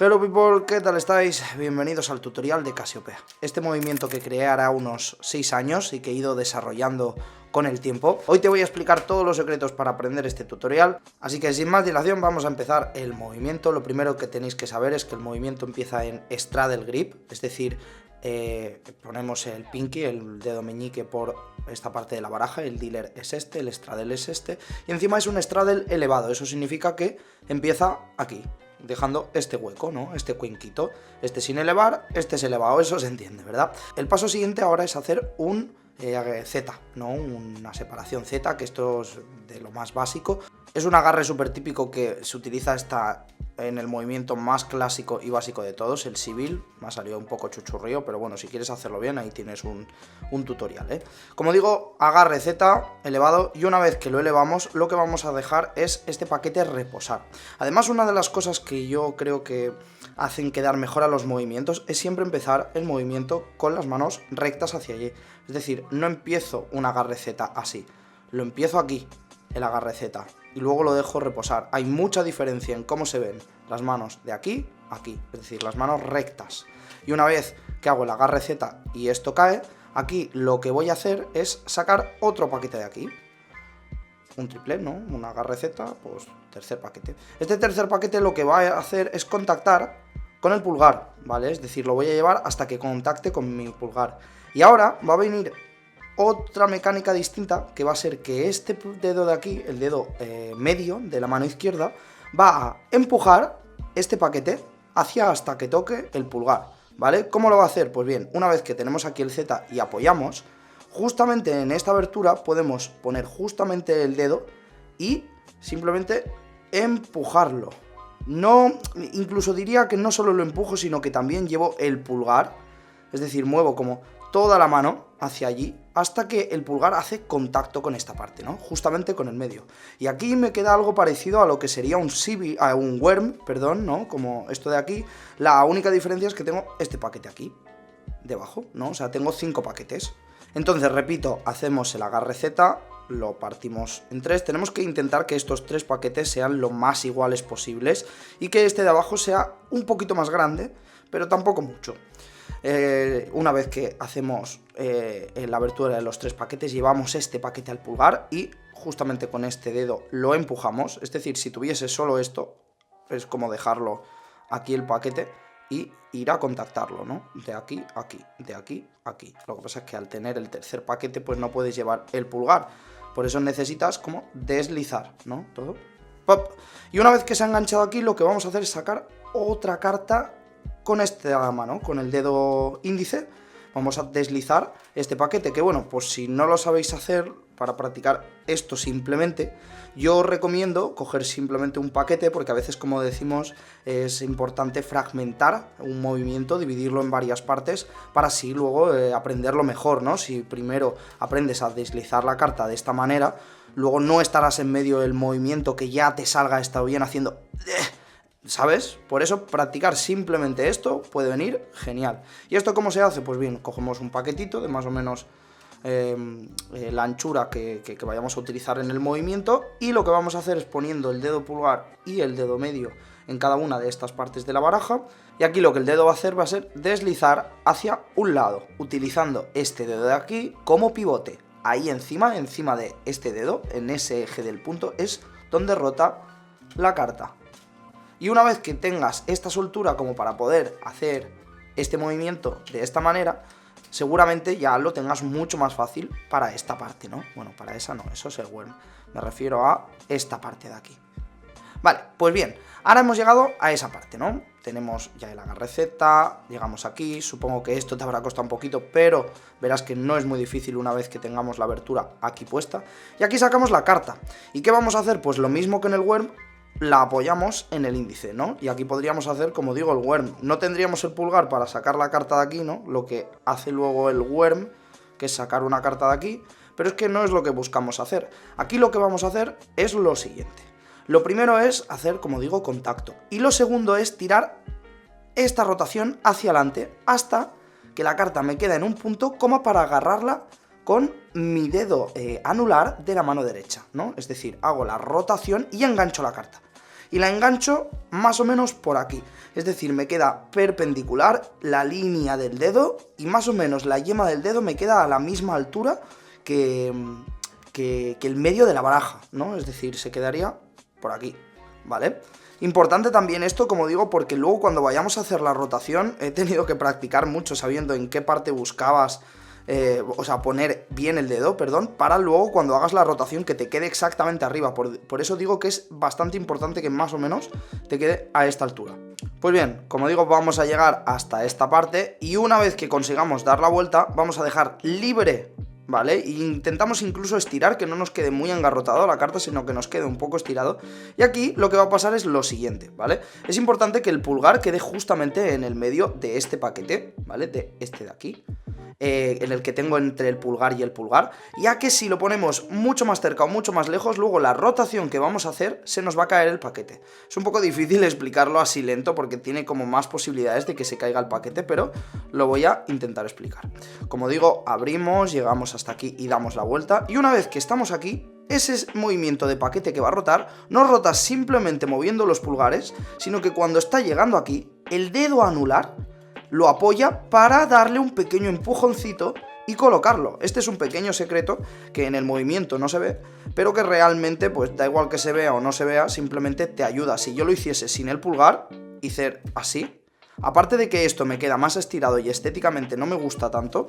Hello people, ¿qué tal estáis? Bienvenidos al tutorial de Casiopea. Este movimiento que creé hará unos 6 años y que he ido desarrollando con el tiempo. Hoy te voy a explicar todos los secretos para aprender este tutorial, así que sin más dilación vamos a empezar el movimiento. Lo primero que tenéis que saber es que el movimiento empieza en straddle grip, es decir, ponemos el pinky, el dedo meñique por esta parte de la baraja, el dealer es este, el straddle es este, y encima es un straddle elevado, eso significa que empieza aquí, dejando este hueco, ¿no? Este cuenquito, este sin elevar, este es elevado, eso se entiende, ¿verdad? El paso siguiente ahora es hacer un Z, ¿no? Una separación Z, que esto es de lo más básico. Es un agarre súper típico que se utiliza en el movimiento más clásico y básico de todos, el civil. Me ha salido un poco chuchurrío, pero bueno, si quieres hacerlo bien, ahí tienes un tutorial, ¿eh? Como digo, agarre Z elevado, y una vez que lo elevamos, lo que vamos a dejar es este paquete reposar. Además, una de las cosas que yo creo que hacen quedar mejor a los movimientos es siempre empezar el movimiento con las manos rectas hacia allí. Es decir, no empiezo un agarre Z así, lo empiezo aquí, el agarre Z, y luego lo dejo reposar. Hay mucha diferencia en cómo se ven las manos de aquí a aquí, es decir, las manos rectas. Y una vez que hago el agarre Z y esto cae, aquí lo que voy a hacer es sacar otro paquete de aquí. Un triple, ¿no? Un agarre Z, pues tercer paquete. Este tercer paquete lo que va a hacer es contactar con el pulgar, ¿vale? Es decir, lo voy a llevar hasta que contacte con mi pulgar. Y ahora va a venir otra mecánica distinta, que va a ser que este dedo de aquí, el dedo medio de la mano izquierda, va a empujar este paquete hacia hasta que toque el pulgar, ¿vale? ¿Cómo lo va a hacer? Pues bien, una vez que tenemos aquí el Z y apoyamos, justamente en esta abertura podemos poner justamente el dedo y simplemente empujarlo. No, incluso diría que no solo lo empujo, sino que también llevo el pulgar, es decir, muevo como toda la mano hacia allí hasta que el pulgar hace contacto con esta parte, ¿no? Justamente con el medio. Y aquí me queda algo parecido a lo que sería un worm, perdón, ¿no? Como esto de aquí. La única diferencia es que tengo este paquete aquí, debajo, ¿no? O sea, tengo 5 paquetes. Entonces, repito, hacemos el agarre Z, lo partimos en 3. Tenemos que intentar que estos 3 paquetes sean lo más iguales posibles y que este de abajo sea un poquito más grande, pero tampoco mucho. Una vez que hacemos la abertura de los 3 paquetes, llevamos este paquete al pulgar y justamente con este dedo lo empujamos. Es decir, si tuviese solo esto, es como dejarlo aquí el paquete y ir a contactarlo, ¿no? De aquí a aquí, de aquí a aquí. Lo que pasa es que al tener el tercer paquete, pues no puedes llevar el pulgar. Por eso necesitas como deslizar, ¿no? Todo. ¡Pop! Y una vez que se ha enganchado aquí, lo que vamos a hacer es sacar otra carta con esta mano, con el dedo índice. Vamos a deslizar este paquete, que bueno, pues si no lo sabéis hacer, para practicar esto simplemente, yo os recomiendo coger simplemente un paquete, porque a veces, como decimos, es importante fragmentar un movimiento, dividirlo en varias partes, para así luego aprenderlo mejor, ¿no? Si primero aprendes a deslizar la carta de esta manera, luego no estarás en medio del movimiento que ya te salga esto bien haciendo... ¿Sabes? Por eso practicar simplemente esto puede venir genial. ¿Y esto cómo se hace? Pues bien, cogemos un paquetito de más o menos la anchura que vayamos a utilizar en el movimiento, y lo que vamos a hacer es poniendo el dedo pulgar y el dedo medio en cada una de estas partes de la baraja, y aquí lo que el dedo va a hacer va a ser deslizar hacia un lado, utilizando este dedo de aquí como pivote. Ahí encima de este dedo, en ese eje del punto, es donde rota la carta. Y una vez que tengas esta soltura como para poder hacer este movimiento de esta manera, seguramente ya lo tengas mucho más fácil para esta parte, ¿no? Bueno, para esa no, eso es el worm. Me refiero a esta parte de aquí. Vale, pues bien, ahora hemos llegado a esa parte, ¿no? Tenemos ya el agarre Z, llegamos aquí, supongo que esto te habrá costado un poquito, pero verás que no es muy difícil una vez que tengamos la abertura aquí puesta. Y aquí sacamos la carta. ¿Y qué vamos a hacer? Pues lo mismo que en el worm, la apoyamos en el índice, ¿no? Y aquí podríamos hacer, como digo, el worm. No tendríamos el pulgar para sacar la carta de aquí, ¿no? Lo que hace luego el worm, que es sacar una carta de aquí, pero es que no es lo que buscamos hacer. Aquí lo que vamos a hacer es lo siguiente. Lo primero es hacer, como digo, contacto. Y lo segundo es tirar esta rotación hacia adelante hasta que la carta me queda en un punto como para agarrarla con mi dedo anular de la mano derecha, ¿no? Es decir, hago la rotación y engancho la carta. y la engancho más o menos por aquí. Es decir, me queda perpendicular la línea del dedo y más o menos la yema del dedo me queda a la misma altura que el medio de la baraja, ¿no? Es decir, se quedaría por aquí, ¿vale? Importante también esto, como digo, porque luego cuando vayamos a hacer la rotación he tenido que practicar mucho sabiendo en qué parte buscabas, o sea, poner bien el dedo, perdón, para luego cuando hagas la rotación que te quede exactamente arriba. Por eso digo que es bastante importante que más o menos te quede a esta altura. Pues bien, como digo, vamos a llegar hasta esta parte y una vez que consigamos dar la vuelta, vamos a dejar libre, ¿vale? E intentamos incluso estirar, que no nos quede muy engarrotado la carta, sino que nos quede un poco estirado. Y aquí lo que va a pasar es lo siguiente, ¿vale? Es importante que el pulgar quede justamente en el medio de este paquete, ¿vale? De este de aquí. En el que tengo entre el pulgar y el pulgar, ya que si lo ponemos mucho más cerca o mucho más lejos, luego la rotación que vamos a hacer se nos va a caer el paquete. Es un poco difícil explicarlo así lento porque tiene como más posibilidades de que se caiga el paquete, pero lo voy a intentar explicar. Como digo, abrimos, llegamos hasta aquí y damos la vuelta, y una vez que estamos aquí, ese movimiento de paquete que va a rotar no rota simplemente moviendo los pulgares, sino que cuando está llegando aquí, el dedo anular lo apoya para darle un pequeño empujoncito y colocarlo. Este es un pequeño secreto que en el movimiento no se ve, pero que realmente, pues da igual que se vea o no se vea, simplemente te ayuda. Si yo lo hiciese sin el pulgar, hice así, aparte de que esto me queda más estirado y estéticamente no me gusta tanto,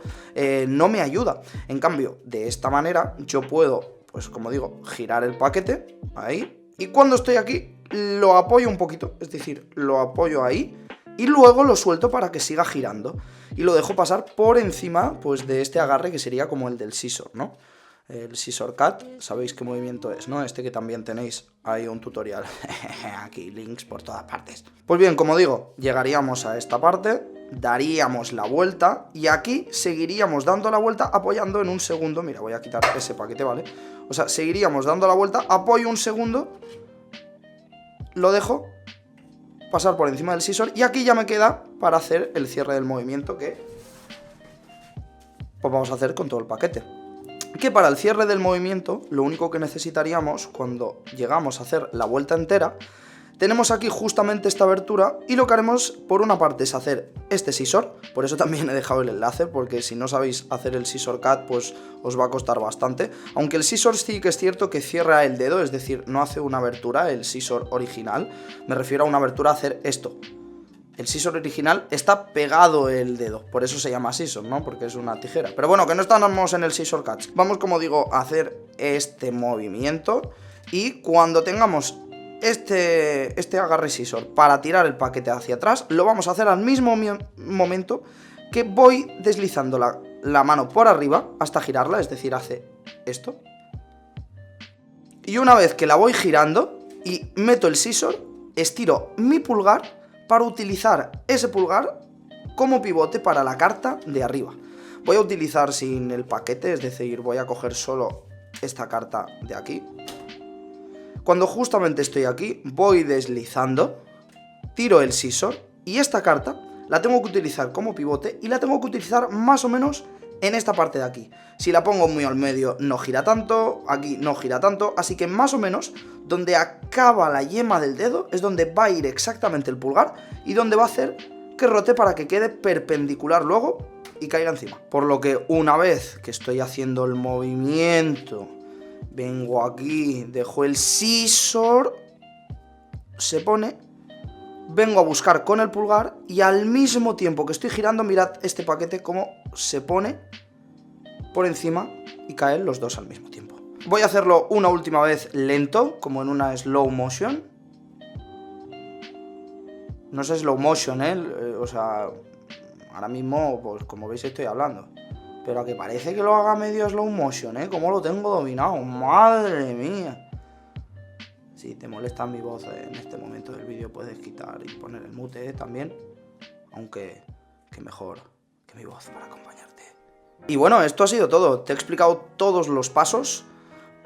no me ayuda. En cambio, de esta manera yo puedo, pues como digo, girar el paquete, ahí, y cuando estoy aquí, lo apoyo un poquito, es decir, lo apoyo ahí, y luego lo suelto para que siga girando. Y lo dejo pasar por encima, pues, de este agarre que sería como el del scissor, ¿no? El scissor cut, sabéis qué movimiento es, ¿no? Este que también tenéis ahí un tutorial. Aquí links por todas partes. Pues bien, como digo, llegaríamos a esta parte, daríamos la vuelta y aquí seguiríamos dando la vuelta apoyando en un segundo. Mira, voy a quitar ese paquete, ¿vale? O sea, seguiríamos dando la vuelta, apoyo un segundo, lo dejo pasar por encima del scissor y aquí ya me queda para hacer el cierre del movimiento que pues vamos a hacer con todo el paquete. Que para el cierre del movimiento lo único que necesitaríamos cuando llegamos a hacer la vuelta entera, tenemos aquí justamente esta abertura y lo que haremos por una parte es hacer este scissor, por eso también he dejado el enlace, porque si no sabéis hacer el scissor cut pues os va a costar bastante, aunque el scissor sí que es cierto que cierra el dedo, es decir, no hace una abertura el scissor original, me refiero a una abertura a hacer esto. El scissor original está pegado el dedo, por eso se llama scissor, ¿no? Porque es una tijera. Pero bueno, que no estamos en el scissor cut. Vamos, como digo, a hacer este movimiento y cuando tengamos este agarre scissor para tirar el paquete hacia atrás, lo vamos a hacer al mismo momento que voy deslizando la mano por arriba hasta girarla, es decir, hace esto. Y una vez que la voy girando y meto el scissor, estiro mi pulgar para utilizar ese pulgar como pivote para la carta de arriba. Voy a utilizar sin el paquete, es decir, voy a coger solo esta carta de aquí. Cuando justamente estoy aquí, voy deslizando, tiro el scissor y esta carta la tengo que utilizar como pivote y la tengo que utilizar más o menos en esta parte de aquí. Si la pongo muy al medio no gira tanto, aquí no gira tanto, así que más o menos donde acaba la yema del dedo es donde va a ir exactamente el pulgar y donde va a hacer que rote para que quede perpendicular luego y caiga encima. Por lo que una vez que estoy haciendo el movimiento, vengo aquí, dejo el scissor, se pone, vengo a buscar con el pulgar y al mismo tiempo que estoy girando, mirad este paquete cómo se pone por encima y caen los dos al mismo tiempo. Voy a hacerlo una última vez lento, como en una slow motion. No es slow motion, o sea, ahora mismo, pues como veis estoy hablando. Pero a que parece que lo haga medio slow motion, como lo tengo dominado, madre mía. Si te molesta mi voz en este momento del vídeo puedes quitar y poner el mute también. Aunque que mejor que mi voz para acompañarte. Y bueno, esto ha sido todo. Te he explicado todos los pasos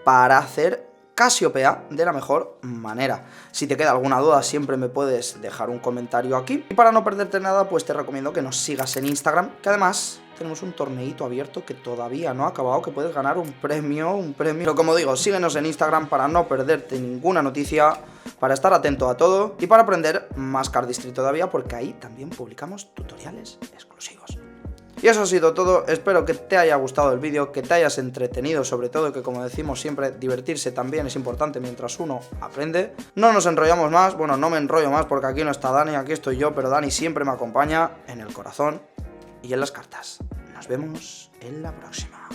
para hacer Casiopea de la mejor manera. Si te queda alguna duda siempre me puedes dejar un comentario aquí. Y para no perderte nada pues te recomiendo que nos sigas en Instagram, que además tenemos un torneito abierto que todavía no ha acabado, que puedes ganar un premio. Pero como digo, síguenos en Instagram para no perderte ninguna noticia. para estar atento a todo y para aprender más Card History todavía, porque ahí también publicamos tutoriales exclusivos. Y eso ha sido todo, espero que te haya gustado el vídeo, que te hayas entretenido sobre todo, que como decimos siempre, divertirse también es importante mientras uno aprende. No nos enrollamos más, bueno, no me enrollo más porque aquí no está Dani, aquí estoy yo, pero Dani siempre me acompaña en el corazón y en las cartas. Nos vemos en la próxima.